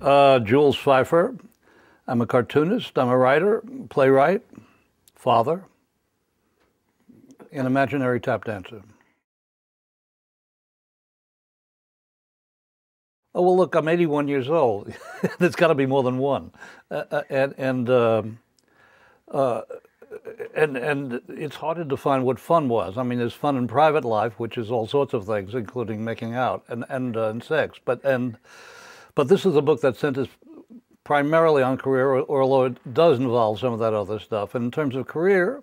Jules Feiffer. I'm a cartoonist, I'm a writer, playwright, father, an imaginary tap dancer. Oh, well, look, I'm 81 years old. There's got to be more than one. And it's hard to define what fun was. I mean, there's fun in private life, which is all sorts of things, including making out and sex. But this is a book that centers primarily on career, although it does involve some of that other stuff. And in terms of career,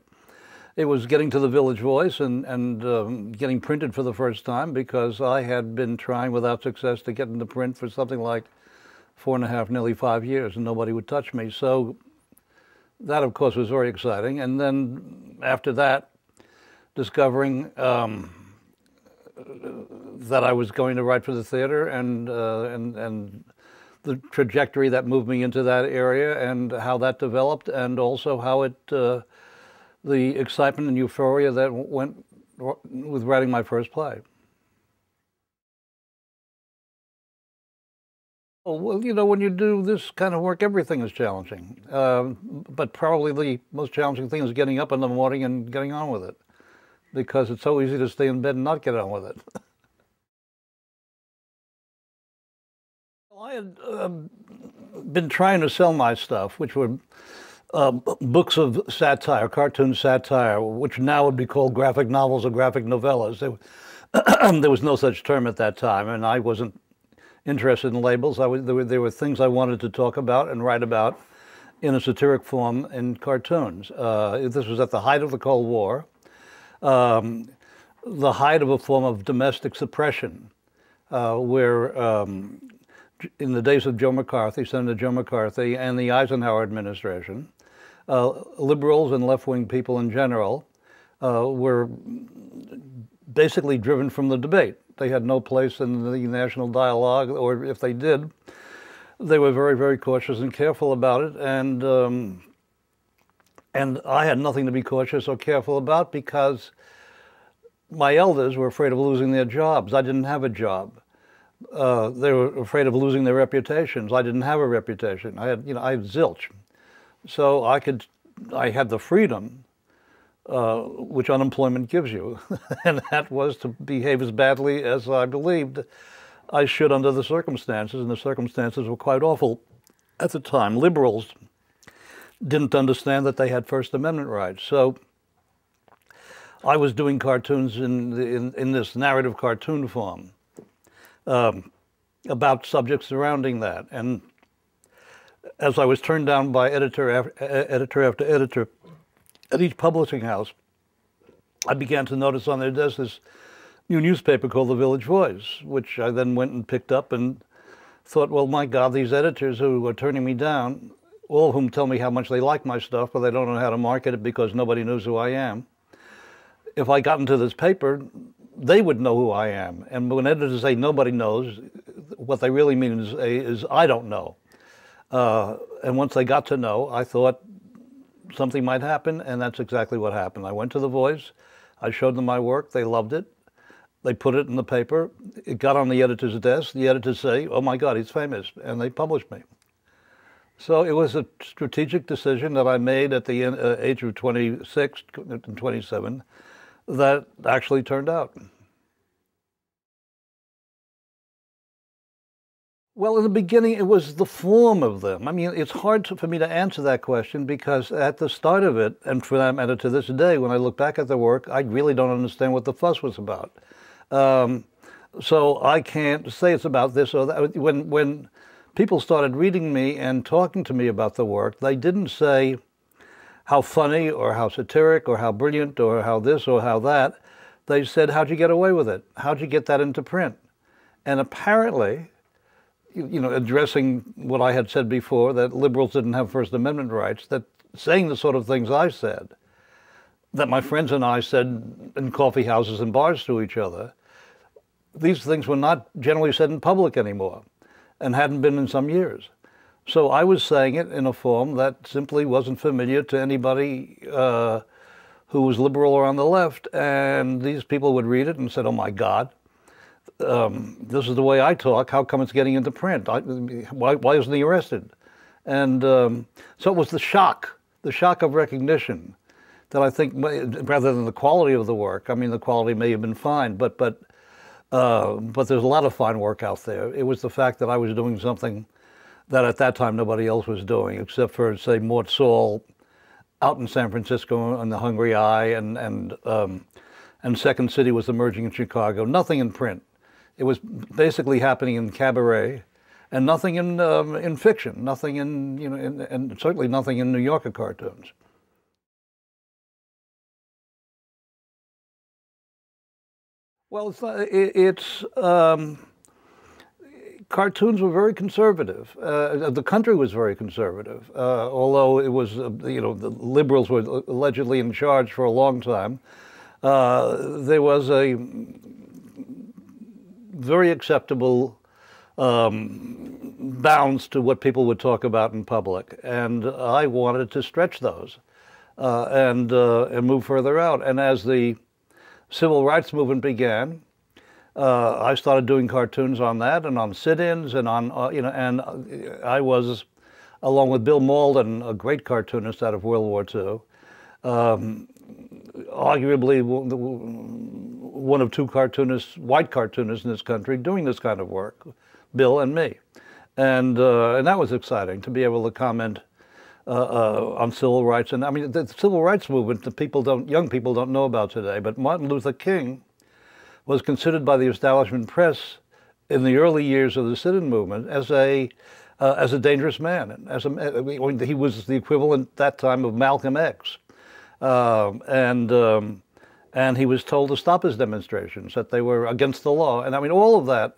it was getting to the Village Voice and getting printed for the first time, because I had been trying without success to get into print for something like 4.5, nearly 5 years, and nobody would touch me. So that, of course, was very exciting. And then after that, discovering that I was going to write for the theater, and the trajectory that moved me into that area, and how that developed, and also how it, the excitement and euphoria that went with writing my first play. Well, you know, when you do this kind of work, everything is challenging. But probably the most challenging thing is getting up in the morning and getting on with it, because it's so easy to stay in bed and not get on with it. I had been trying to sell my stuff, which were books of satire, cartoon satire, which now would be called graphic novels or graphic novellas. There was no such term at that time, and I wasn't interested in labels. There were things I wanted to talk about and write about in a satiric form in cartoons. This was at the height of the Cold War, the height of a form of domestic suppression, where in the days of Joe McCarthy, Senator Joe McCarthy, and the Eisenhower administration, liberals and left-wing people in general were basically driven from the debate. They had no place in the national dialogue, or if they did, they were very, very cautious and careful about it. And I had nothing to be cautious or careful about, because my elders were afraid of losing their jobs. I didn't have a job. They were afraid of losing their reputations. I didn't have a reputation. I had zilch. So I had the freedom which unemployment gives you, and that was to behave as badly as I believed I should under the circumstances, and the circumstances were quite awful at the time. Liberals didn't understand that they had First Amendment rights. So I was doing cartoons in this narrative cartoon form, about subjects surrounding that. And as I was turned down by editor after editor at each publishing house, I began to notice on their desk this new newspaper called The Village Voice, which I then went and picked up and thought, well, my God, these editors who are turning me down, all of whom tell me how much they like my stuff, but they don't know how to market it because nobody knows who I am. If I got into this paper, they would know who I am. And when editors say nobody knows, what they really mean is I don't know. And once they got to know, I thought something might happen, and that's exactly what happened. I went to The Voice, I showed them my work, they loved it, they put it in the paper, it got on the editor's desk, the editors say, oh my God, he's famous, and they published me. So it was a strategic decision that I made at the age of 26 and 27 that actually turned out. Well, in the beginning, it was the form of them. I mean, it's hard for me to answer that question, because at the start of it, and for that matter to this day, when I look back at the work, I really don't understand what the fuss was about. So I can't say it's about this or that. When people started reading me and talking to me about the work, they didn't say how funny or how satiric or how brilliant or how this or how that. They said, how'd you get away with it? How'd you get that into print? And apparently, you know, addressing what I had said before, that liberals didn't have First Amendment rights, that saying the sort of things I said, that my friends and I said in coffee houses and bars to each other, these things were not generally said in public anymore, and hadn't been in some years. So I was saying it in a form that simply wasn't familiar to anybody who was liberal or on the left, and these people would read it and said, oh my God, this is the way I talk. How come it's getting into print? Why isn't he arrested? And so it was the shock of recognition that I think, rather than the quality of the work, I mean, the quality may have been fine, but there's a lot of fine work out there. It was the fact that I was doing something that at that time nobody else was doing, except for, say, Mort Saul out in San Francisco and The Hungry Eye, and Second City was emerging in Chicago. Nothing in print. It was basically happening in cabaret, and nothing in fiction. Nothing in, you know, and certainly nothing in New Yorker cartoons. Well, cartoons were very conservative. The country was very conservative, although it was, you know, the liberals were allegedly in charge for a long time. There was a very acceptable bounds to what people would talk about in public, and I wanted to stretch those and move further out. And as the civil rights movement began, I started doing cartoons on that and on sit-ins and on, you know, and I was, along with Bill Malden, a great cartoonist out of World War II, arguably one of two cartoonists, white cartoonists in this country doing this kind of work, Bill and me. And that was exciting to be able to comment on civil rights. And I mean, the civil rights movement, young people don't know about today, but Martin Luther King was considered by the establishment press in the early years of the sit-in movement as a dangerous man. He was the equivalent at that time of Malcolm X, and he was told to stop his demonstrations, that they were against the law. And I mean, all of that,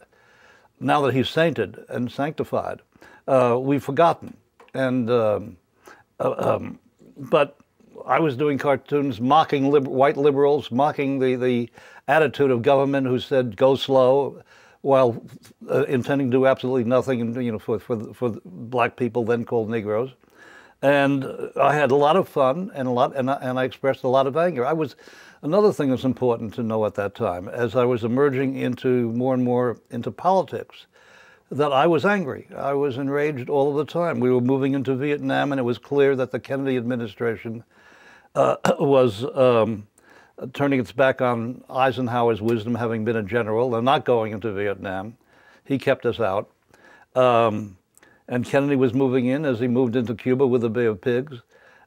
now that he's sainted and sanctified, we've forgotten. And but I was doing cartoons mocking white liberals, mocking the attitude of government who said go slow, while intending to do absolutely nothing, you know, for black people then called Negroes. And I had a lot of fun and I expressed a lot of anger. Another thing that's important to know at that time, as I was emerging into more and more into politics, that I was angry. I was enraged all of the time. We were moving into Vietnam, and it was clear that the Kennedy administration was turning its back on Eisenhower's wisdom, having been a general, and not going into Vietnam. He kept us out. And Kennedy was moving in as he moved into Cuba with the Bay of Pigs.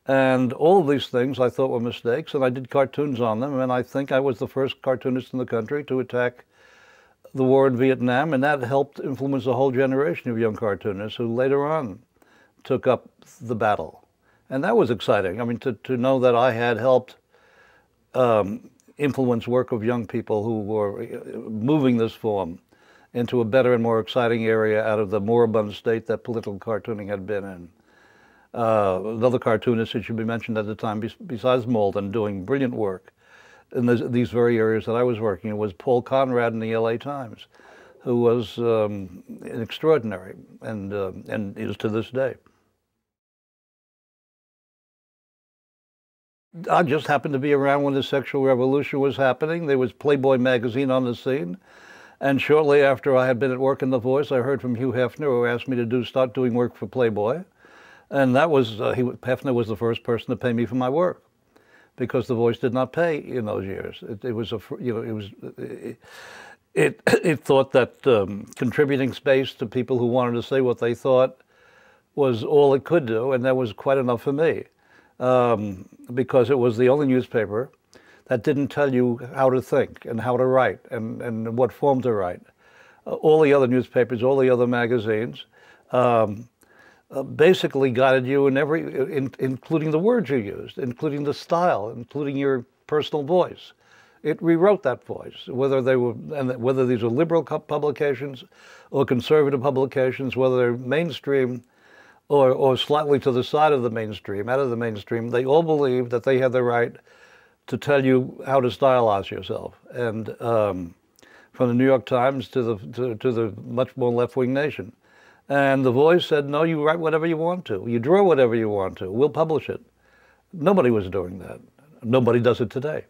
And all of these things I thought were mistakes, and I did cartoons on them, and I think I was the first cartoonist in the country to attack the war in Vietnam, and that helped influence a whole generation of young cartoonists who later on took up the battle. And that was exciting. I mean, to know that I had helped influence work of young people who were moving this form into a better and more exciting area out of the moribund state that political cartooning had been in. Another cartoonist that should be mentioned at the time, besides Malden, doing brilliant work in these very areas that I was working in, was Paul Conrad in the LA Times, who was extraordinary and is to this day. I just happened to be around when the sexual revolution was happening. There was Playboy magazine on the scene. And shortly after I had been at work in The Voice, I heard from Hugh Hefner, who asked me to start doing work for Playboy. And that was, Hefner was the first person to pay me for my work, because The Voice did not pay in those years. It thought that contributing space to people who wanted to say what they thought was all it could do, and that was quite enough for me, because it was the only newspaper that didn't tell you how to think and how to write and what form to write. All the other newspapers, all the other magazines, basically guided you in including the words you used, including the style, including your personal voice. It rewrote that voice, whether these were liberal publications or conservative publications, whether they're mainstream or slightly to the side of the mainstream, out of the mainstream. They all believed that they had the right to tell you how to stylize yourself. And from the New York Times to the much more left-wing Nation. And The Voice said, no, you write whatever you want to. You draw whatever you want to. We'll publish it. Nobody was doing that. Nobody does it today.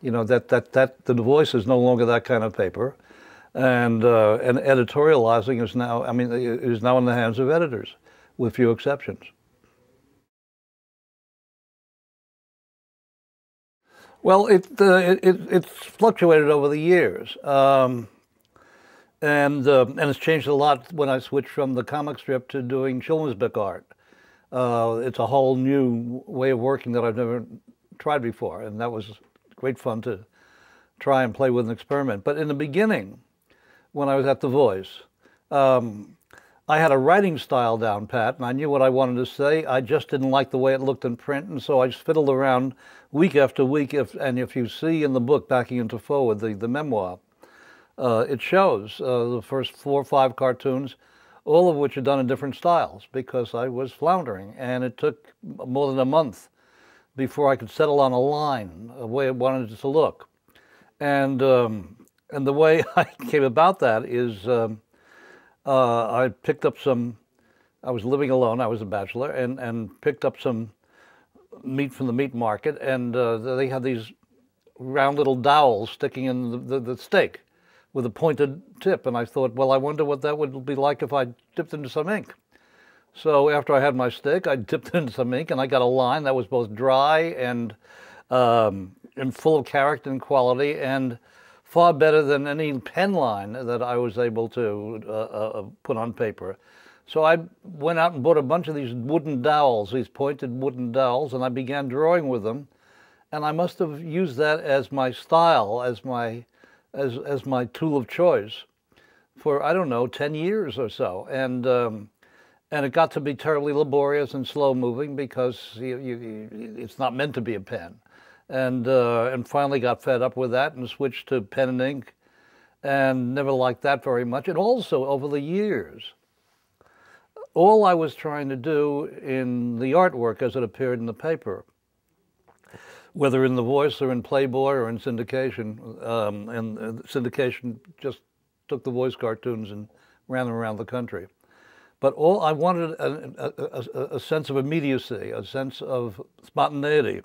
You know, The Voice is no longer that kind of paper. And editorializing is now, I mean, is now in the hands of editors, with few exceptions. Well, it's fluctuated over the years, and it's changed a lot when I switched from the comic strip to doing children's book art. It's a whole new way of working that I've never tried before, and that was great fun to try and play with and experiment. But in the beginning, when I was at The Voice, I had a writing style down pat, and I knew what I wanted to say. I just didn't like the way it looked in print, and so I just fiddled around week after week. And if you see in the book, Backing Into Forward, the memoir, it shows the first 4 or 5 cartoons, all of which are done in different styles, because I was floundering, and it took more than a month before I could settle on a line, a way I wanted it to look. And the way I came about that is I picked up some, I was living alone, I was a bachelor, and picked up some meat from the meat market, and they had these round little dowels sticking in the steak with a pointed tip, and I thought, well, I wonder what that would be like if I dipped into some ink. So after I had my steak, I dipped it into some ink, and I got a line that was both dry and full of character and quality, and far better than any pen line that I was able to put on paper. So I went out and bought a bunch of these wooden dowels, these pointed wooden dowels, and I began drawing with them. And I must have used that as my style, as my tool of choice for, I don't know, 10 years or so. And it got to be terribly laborious and slow moving, because it's not meant to be a pen. And finally got fed up with that and switched to pen and ink, and never liked that very much. And also, over the years, all I was trying to do in the artwork as it appeared in the paper, whether in The Voice or in Playboy or in syndication, and syndication just took the Voice cartoons and ran them around the country. But all I wanted a sense of immediacy, a sense of spontaneity.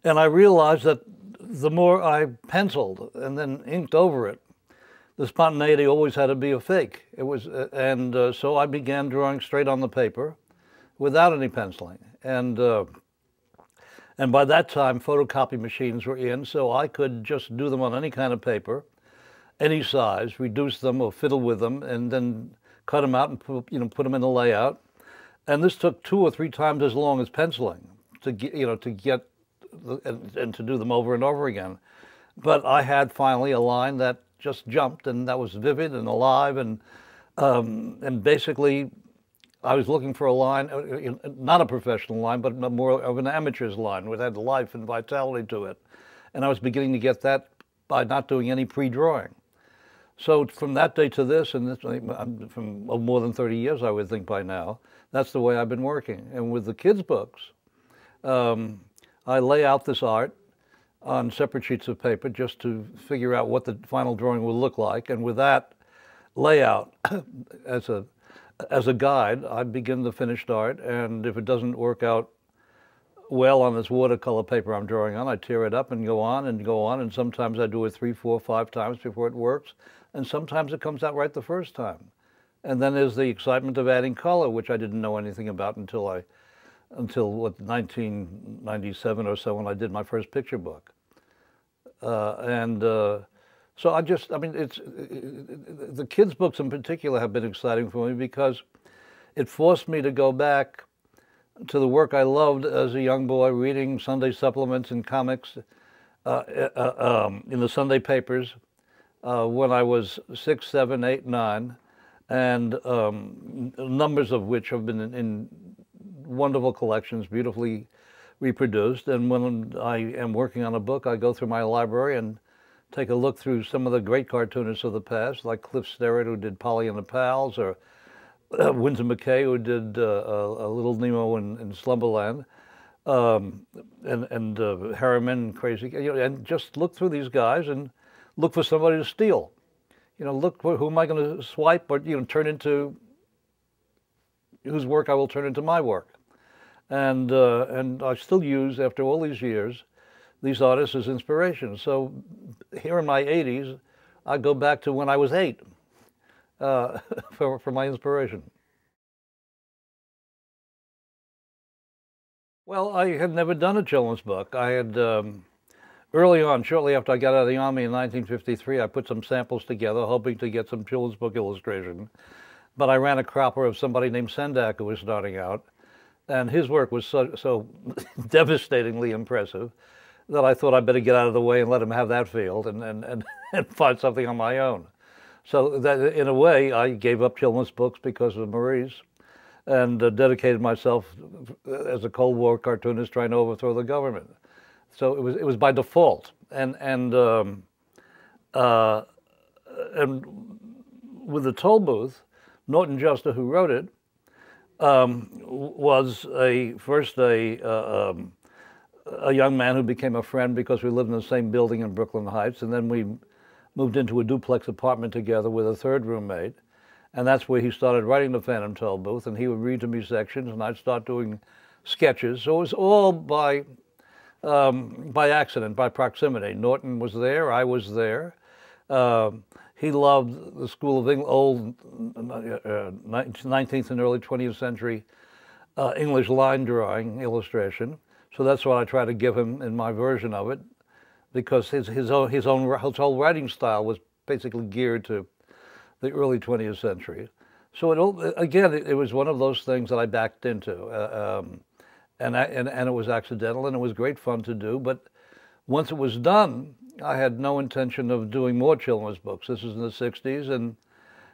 And I realized that the more I penciled and then inked over it, the spontaneity always had to be a fake. It was, so I began drawing straight on the paper, without any penciling. And by that time, photocopy machines were in, so I could just do them on any kind of paper, any size, reduce them or fiddle with them, and then cut them out and put them in the layout. And this took 2 or 3 times as long as penciling to get and to do them over and over again. But I had finally a line that just jumped, and that was vivid and alive, and basically I was looking for a line, not a professional line, but more of an amateur's line, which had life and vitality to it. And I was beginning to get that by not doing any pre-drawing. So from that day to this, and this, from more than 30 years, I would think by now, that's the way I've been working. And with the kids' books, I lay out this art on separate sheets of paper just to figure out what the final drawing will look like. And with that layout as a guide, I begin the finished art. And if it doesn't work out well on this watercolor paper I'm drawing on, I tear it up and go on and go on. And sometimes I do it 3, 4, 5 times before it works. And sometimes it comes out right the first time. And then there's the excitement of adding color, which I didn't know anything about until 1997 or so, when I did my first picture book. So the kids' books in particular have been exciting for me, because it forced me to go back to the work I loved as a young boy, reading Sunday supplements and comics in the Sunday papers when I was 6, 7, 8, 9, and numbers of which have been in wonderful collections, beautifully reproduced. And when I am working on a book, I go through my library and take a look through some of the great cartoonists of the past, like Cliff Sterrett, who did Polly and the Pals, or Winsor McCay, who did a Little Nemo in Slumberland, and Harriman, Crazy, and just look through these guys and look for somebody to steal. Look for who am I going to swipe, or turn into, whose work I will turn into my work. And I still use, after all these years, these artists as inspiration. So here in my 80s, I go back to when I was 8 for my inspiration. Well, I had never done a children's book. I had, early on, shortly after I got out of the Army in 1953, I put some samples together, hoping to get some children's book illustration. But I ran a cropper of somebody named Sendak who was starting out, and his work was so devastatingly impressive that I thought I'd better get out of the way and let him have that field and find something on my own. So that, in a way, I gave up children's books because of Maurice, and dedicated myself as a Cold War cartoonist trying to overthrow the government. So it was by default, and with the Tollbooth, Norton Juster, who wrote it, was first a young man who became a friend because we lived in the same building in Brooklyn Heights, and then we moved into a duplex apartment together with a third roommate. And that's where he started writing the Phantom Tollbooth, and he would read to me sections, and I'd start doing sketches. So it was all by accident, by proximity. Norton was there, I was there. He loved the School of old 19th and early 20th century English line drawing illustration. So that's what I try to give him in my version of it, because his whole writing style was basically geared to the early 20th century. So it was one of those things that I backed into, and it was accidental, and it was great fun to do. But once it was done, I had no intention of doing more children's books. This was in the 60s, and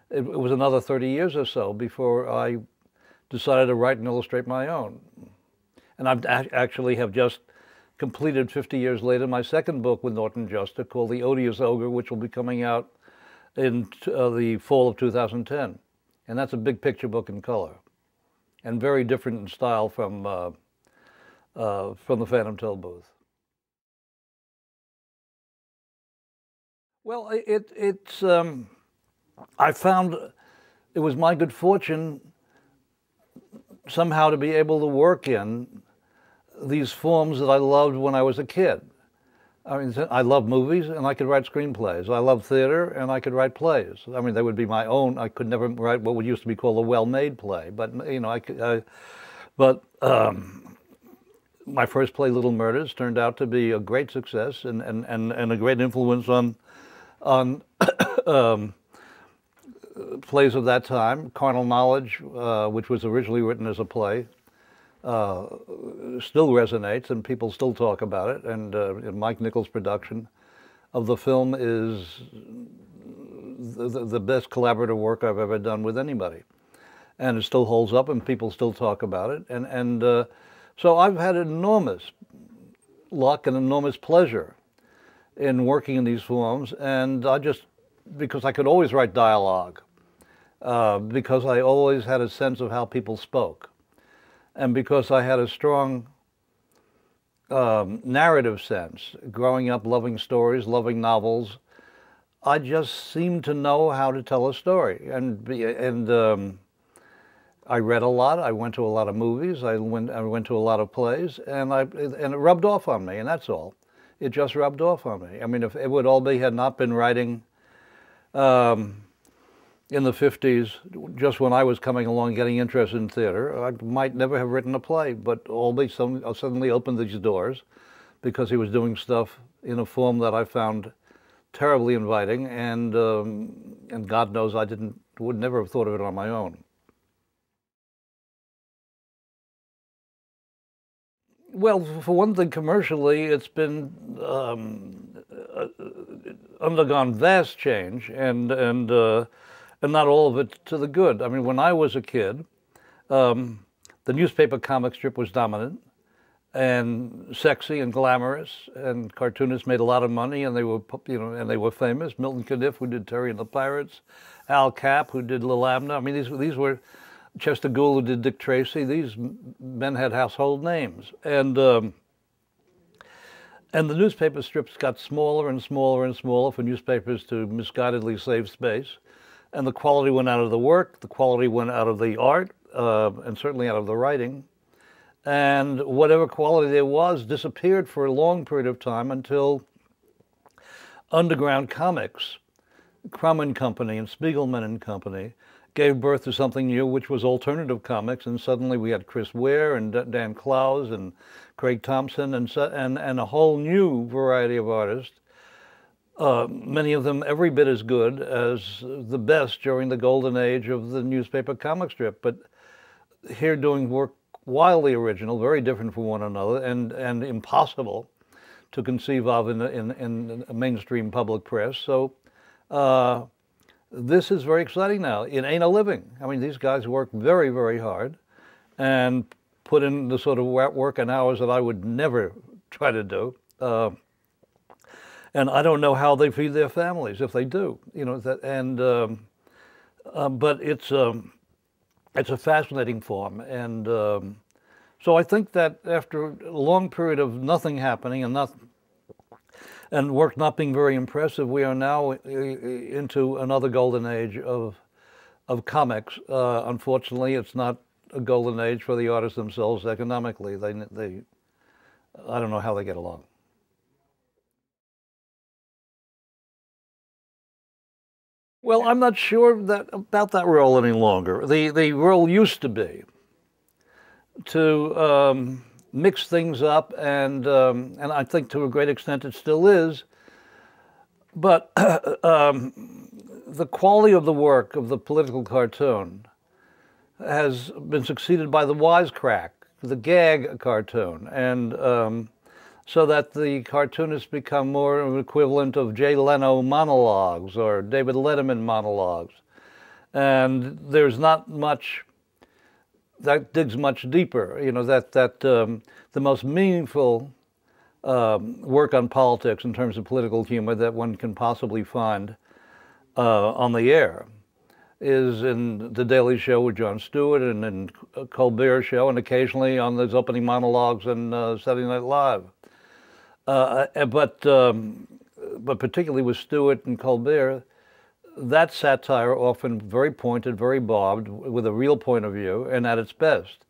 it was another 30 years or so before I decided to write and illustrate my own. And I actually have just completed 50 years later my second book with Norton Juster called The Odious Ogre, which will be coming out in the fall of 2010. And that's a big picture book in color, and very different in style from the Phantom Tollbooth. Well, I found it was my good fortune somehow to be able to work in these forms that I loved when I was a kid. I mean, I love movies, and I could write screenplays. I love theater, and I could write plays. I mean, they would be my own. I could never write what would used to be called a well-made play, but you know, my first play, Little Murders, turned out to be a great success and a great influence on plays of that time. Carnal Knowledge, which was originally written as a play, still resonates, and people still talk about it. And Mike Nichols' production of the film is the best collaborative work I've ever done with anybody, and it still holds up, and people still talk about it. And so I've had enormous luck and enormous pleasure in working in these forms, and because I could always write dialogue, because I always had a sense of how people spoke, and because I had a strong narrative sense, growing up loving stories, loving novels, I just seemed to know how to tell a story. And I read a lot. I went to a lot of movies. I went to a lot of plays, and it rubbed off on me. And that's all. It just rubbed off on me. I mean, if Edward Albee had not been writing in the 50s, just when I was coming along getting interested in theater, I might never have written a play. But Albee suddenly opened these doors because he was doing stuff in a form that I found terribly inviting, and God knows I would never have thought of it on my own. Well, for one thing, commercially, it's been undergone vast change, and not all of it to the good. I mean, when I was a kid, the newspaper comic strip was dominant and sexy and glamorous, and cartoonists made a lot of money, and they were famous. Milton Caniff, who did Terry and the Pirates, Al Capp, who did Lil Abner. I mean, these were Chester Gould, who did Dick Tracy. These men had household names, and the newspaper strips got smaller and smaller and smaller for newspapers to misguidedly save space, and the quality went out of the work, the quality went out of the art, and certainly out of the writing, and whatever quality there was disappeared for a long period of time until underground comics Crumb and Company and Spiegelman and Company gave birth to something new, which was alternative comics, and suddenly we had Chris Ware and Dan Clowes and Craig Thompson and a whole new variety of artists, many of them every bit as good as the best during the golden age of the newspaper comic strip, but here doing work wildly original, very different from one another, and impossible to conceive of in a mainstream public press. So this is very exciting now. It ain't a living. I mean, these guys work very, very hard and put in the sort of work and hours that I would never try to do. And I don't know how they feed their families if they do, you know. But it's a fascinating form, and so I think that after a long period of nothing happening and work not being very impressive, we are now into another golden age of comics. Unfortunately, it's not a golden age for the artists themselves economically. They I don't know how they get along. Well, I'm not sure about that role any longer. The role used to be to mix things up, and I think to a great extent it still is. But the quality of the work of the political cartoon has been succeeded by the wisecrack, the gag cartoon, and so that the cartoonists become more of an equivalent of Jay Leno monologues or David Letterman monologues. And there's not much that digs much deeper, you know, the most meaningful work on politics in terms of political humor that one can possibly find on the air is in The Daily Show with Jon Stewart and in Colbert Show, and occasionally on those opening monologues in Saturday Night Live. But particularly with Stewart and Colbert, that satire often very pointed, very barbed, with a real point of view, and at its best.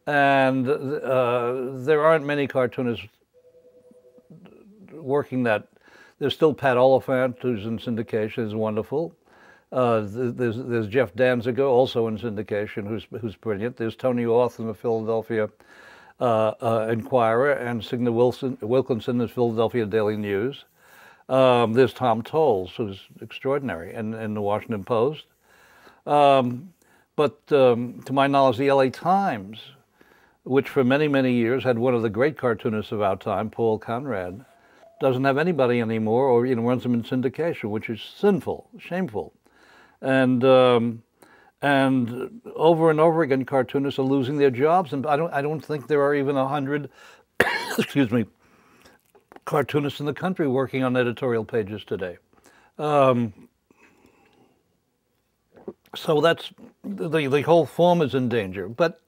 And there aren't many cartoonists working that. There's still Pat Oliphant, who's in syndication, is wonderful. There's Jeff Danziger, also in syndication, who's brilliant. There's Tony Orth in the Philadelphia Inquirer, and Signa Wilkinson in the Philadelphia Daily News. There's Tom Towles, who's extraordinary, in the Washington Post. But to my knowledge, the LA Times, which for many, many years had one of the great cartoonists of our time, Paul Conrad, doesn't have anybody anymore, or runs them in syndication, which is sinful, shameful. And over and over again, cartoonists are losing their jobs, and I don't think there are even 100, excuse me, cartoonists in the country working on editorial pages today. So that's the whole form is in danger. But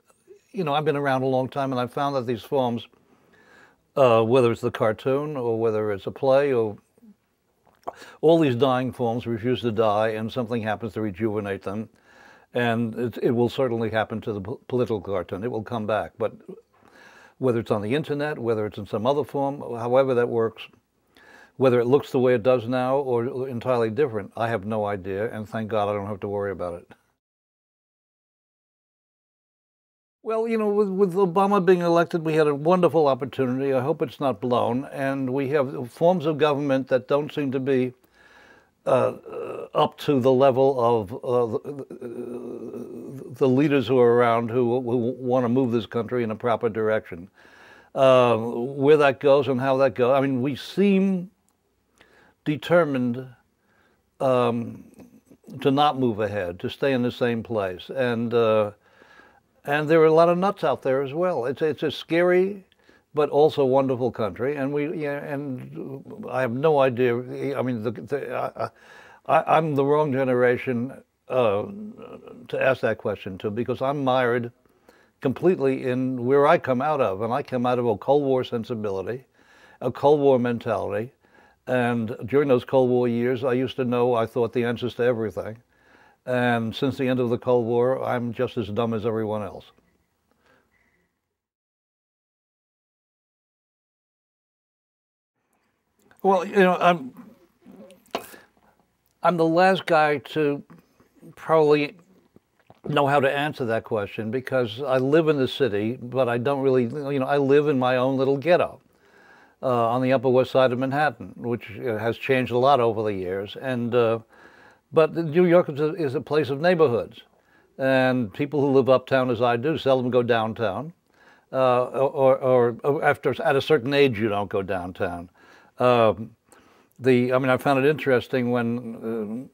I've been around a long time, and I've found that these forms, whether it's the cartoon or whether it's a play, or all these dying forms refuse to die, and something happens to rejuvenate them. And it will certainly happen to the political cartoon. It will come back. But whether it's on the internet, whether it's in some other form, however that works, whether it looks the way it does now or entirely different, I have no idea. And thank God I don't have to worry about it. Well, with Obama being elected, we had a wonderful opportunity. I hope it's not blown. And we have forms of government that don't seem to be up to the level of the leaders who are around who want to move this country in a proper direction. Where that goes and how that goes, I mean, we seem determined to not move ahead, to stay in the same place. And there are a lot of nuts out there as well. It's a scary but also wonderful country, and and I have no idea. I mean, I'm the wrong generation to ask that question to, because I'm mired completely in where I come out of, and I come out of a Cold War sensibility, a Cold War mentality, and during those Cold War years, I used to know, I thought, the answers to everything, and since the end of the Cold War, I'm just as dumb as everyone else. Well, I'm the last guy to probably know how to answer that question because I live in the city, but I don't really, I live in my own little ghetto on the Upper West Side of Manhattan, which has changed a lot over the years. And but New York is a place of neighborhoods, and people who live uptown, as I do, seldom go downtown. Or after at a certain age, you don't go downtown. I mean, I found it interesting when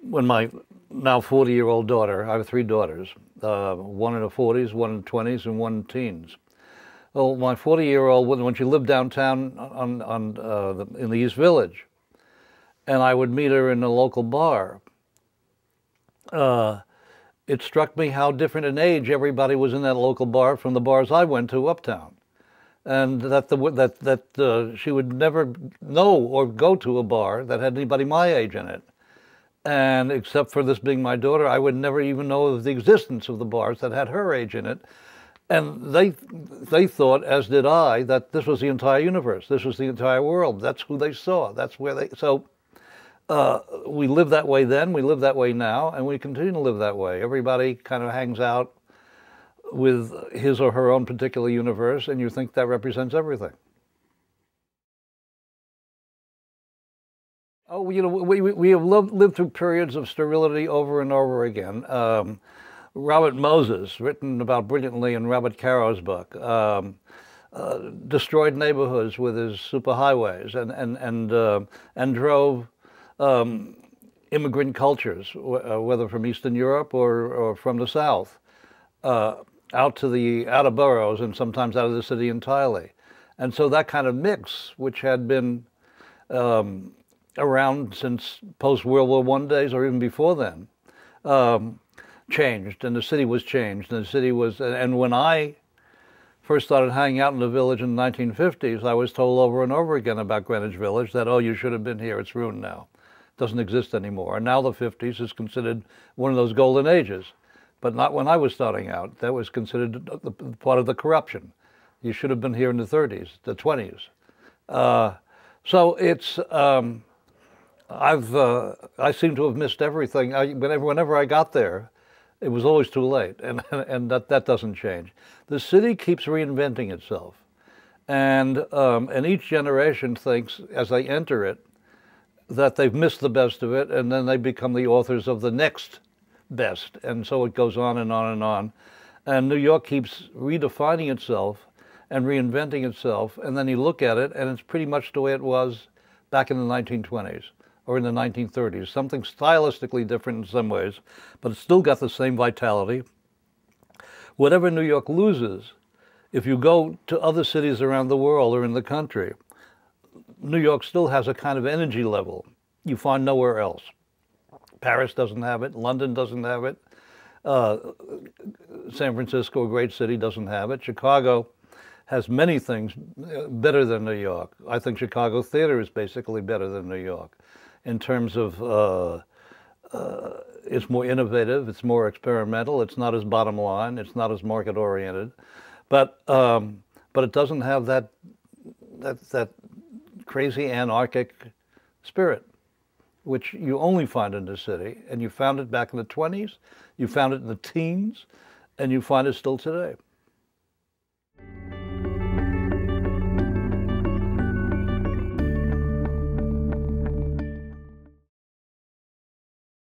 when my now 40-year-old daughter, I have three daughters, one in her 40s, one in her 20s, and one in teens. Well, my 40-year-old, when she lived downtown in the East Village, and I would meet her in a local bar, it struck me how different in age everybody was in that local bar from the bars I went to uptown, and that she would never know or go to a bar that had anybody my age in it. And except for this being my daughter, I would never even know of the existence of the bars that had her age in it. And they thought, as did I, that this was the entire universe. This was the entire world. That's who they saw. That's where they... So we lived that way then, we live that way now, and we continue to live that way. Everybody kind of hangs out with his or her own particular universe, and you think that represents everything. Oh, we have lived through periods of sterility over and over again. Robert Moses, written about brilliantly in Robert Caro's book, destroyed neighborhoods with his superhighways and drove immigrant cultures, whether from Eastern Europe or from the South, out to the outer boroughs and sometimes out of the city entirely. And so that kind of mix, which had been around since post-World War I days or even before then, changed, and the city was changed, and the city was, and when I first started hanging out in the village in the 1950s, I was told over and over again about Greenwich Village that, oh, you should have been here, it's ruined now. It doesn't exist anymore. And now the 50s is considered one of those golden ages, but not when I was starting out. That was considered part of the corruption. You should have been here in the 30s, the 20s. So it's, I seem to have missed everything. Whenever I got there, it was always too late, and that doesn't change. The city keeps reinventing itself, and each generation thinks, as they enter it, that they've missed the best of it, and then they become the authors of the next best, and so it goes on and on and on. And New York keeps redefining itself and reinventing itself, and then you look at it, and it's pretty much the way it was back in the 1920s. Or in the 1930s, something stylistically different in some ways, but it's still got the same vitality. Whatever New York loses, if you go to other cities around the world or in the country, New York still has a kind of energy level you find nowhere else. Paris doesn't have it, London doesn't have it, San Francisco, a great city, doesn't have it. Chicago has many things better than New York. I think Chicago theater is basically better than New York, in terms of it's more innovative, it's more experimental, it's not as bottom line, it's not as market oriented, but it doesn't have that crazy anarchic spirit, which you only find in the city, and you found it back in the 20s, you found it in the teens, and you find it still today.